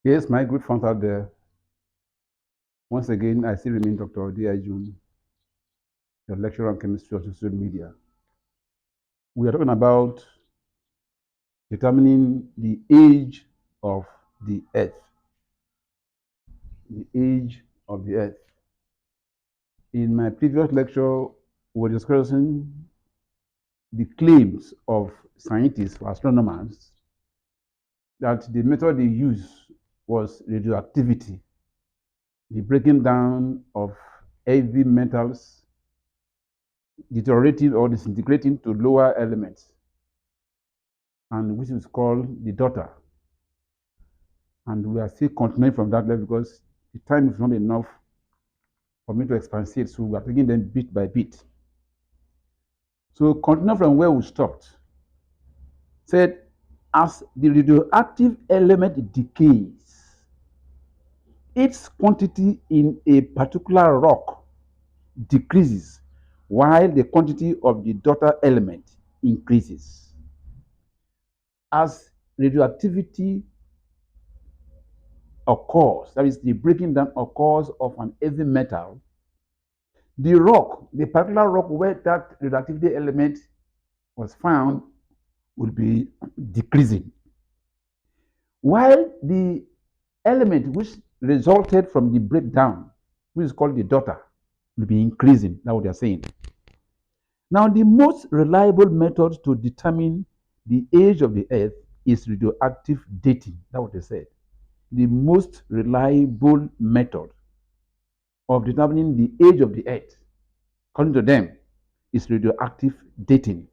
Yes, my good friends out there. Once again, I still remain Dr. D.I. June, your lecturer on chemistry on social media. We are talking about determining the age of the earth. The age of the earth. In my previous lecture, we were discussing the claims of scientists or astronomers that the method they used was radioactivity, the breaking down of heavy metals, deteriorating or disintegrating to lower elements, and which is called the daughter. And we are still continuing from that level because the time is not enough for me to expatiate. So we are taking them bit by bit. So continue from where we stopped. Said, as the radioactive element decays, its quantity in a particular rock decreases while the quantity of the daughter element increases. As radioactivity occurs, that is, the breaking down occurs of an heavy metal, the rock, the particular rock where that radioactivity element was found, will be decreasing. While the element which resulted from the breakdown, which is called the daughter, will be increasing. That's what they're saying. Now, the most reliable method to determine the age of the earth is radioactive dating. That's what they said. The most reliable method of determining the age of the earth, according to them, is radioactive dating.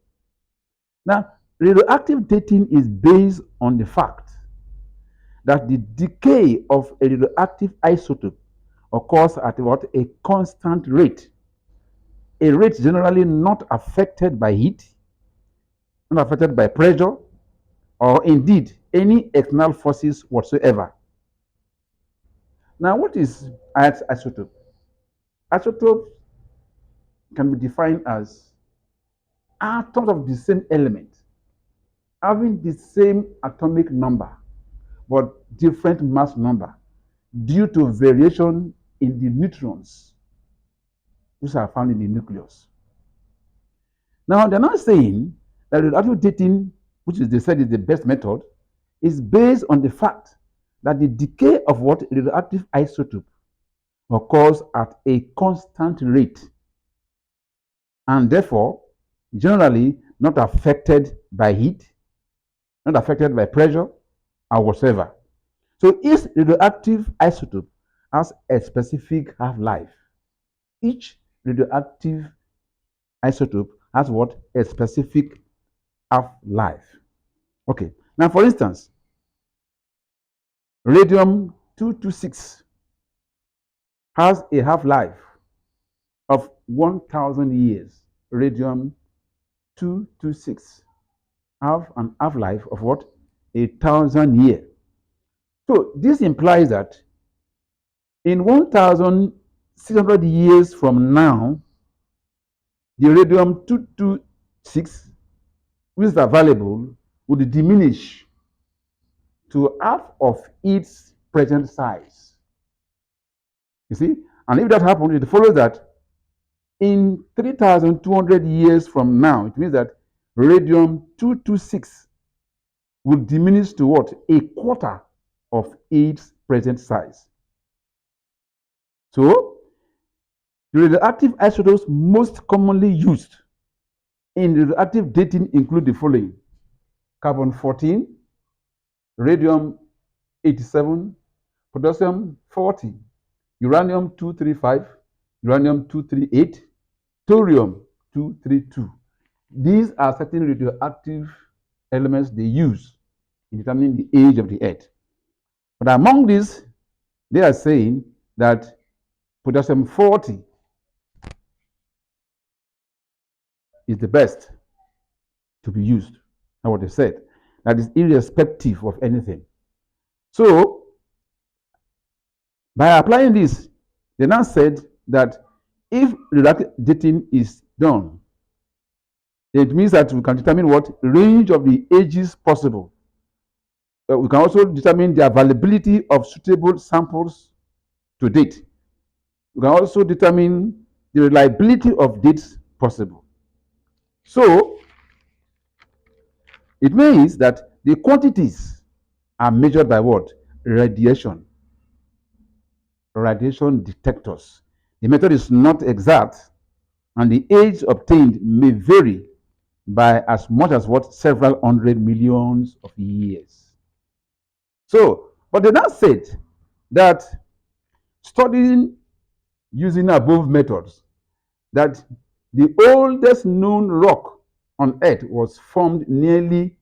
Now, radioactive dating is based on the fact that the decay of a radioactive isotope occurs at what? A constant rate. A rate generally not affected by heat, not affected by pressure, or indeed any external forces whatsoever. Now, what is isotope? Isotope can be defined as atoms of the same element having the same atomic number but different mass number due to variation in the neutrons which are found in the nucleus. Now, they're not saying that radioactive dating, which is they said is the best method, is based on the fact that the decay of what radioactive isotope occurs at a constant rate and therefore generally not affected by heat, not affected by pressure, or whatsoever. So each radioactive isotope has a specific half-life. Each radioactive isotope has what? A specific half-life. Okay. Now, for instance, radium 226 has a half-life of 1,000 years. Radium 226 have an half-life of what? 1,000 years. So this implies that in 1,600 years from now, the radium 226 which is available would diminish to half of its present size. You see? And if that happens, it follows that in 3,200 years from now, it means that radium 226 will diminish to what? A quarter of its present size. So, the radioactive isotopes most commonly used in radioactive dating include the following: carbon 14, radium 87, potassium 40, uranium 235, uranium 238, thorium 232. These are certain radioactive elements they use in determining the age of the earth. But among these, they are saying that potassium 40 is the best to be used. That's what they said. That is irrespective of anything. So, by applying this, they now said that if radioactive dating is done, it means that we can determine what range of the ages possible We can also determine the availability of suitable samples to date. We can also determine the reliability of dates possible. So it means that the quantities are measured by what? Radiation detectors. The method is not exact, and the age obtained may vary by as much as what? Several hundred millions of years. So, but they now said that studying using above methods, that the oldest known rock on earth was formed nearly,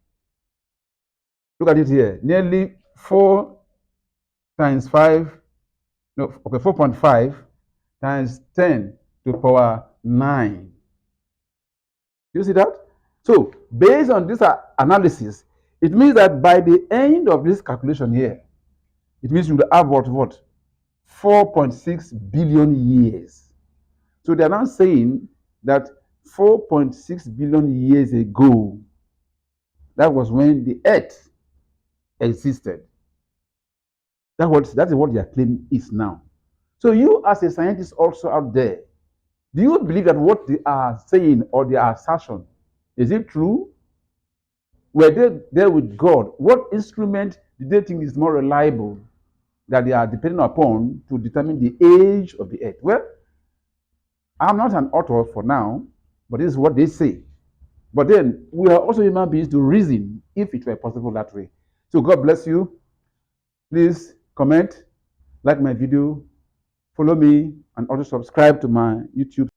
look at it here, nearly 4 times 5, no, okay, 4.5 times 10 to the power 9. You see that? So, based on this analysis, it means that by the end of this calculation here, it means you will have what? 4.6 billion years. So they are now saying that 4.6 billion years ago, that was when the earth existed. That is what their claim is now. So you as a scientist also out there, do you believe that what they are saying or their assertion, is it true? Were they there with God? What instrument do they think is more reliable that they are depending upon to determine the age of the earth? Well, I'm not an author for now, but this is what they say. But then we are also human beings to reason if it were possible that way. So God bless you. Please comment, like my video, follow me, and also subscribe to my YouTube.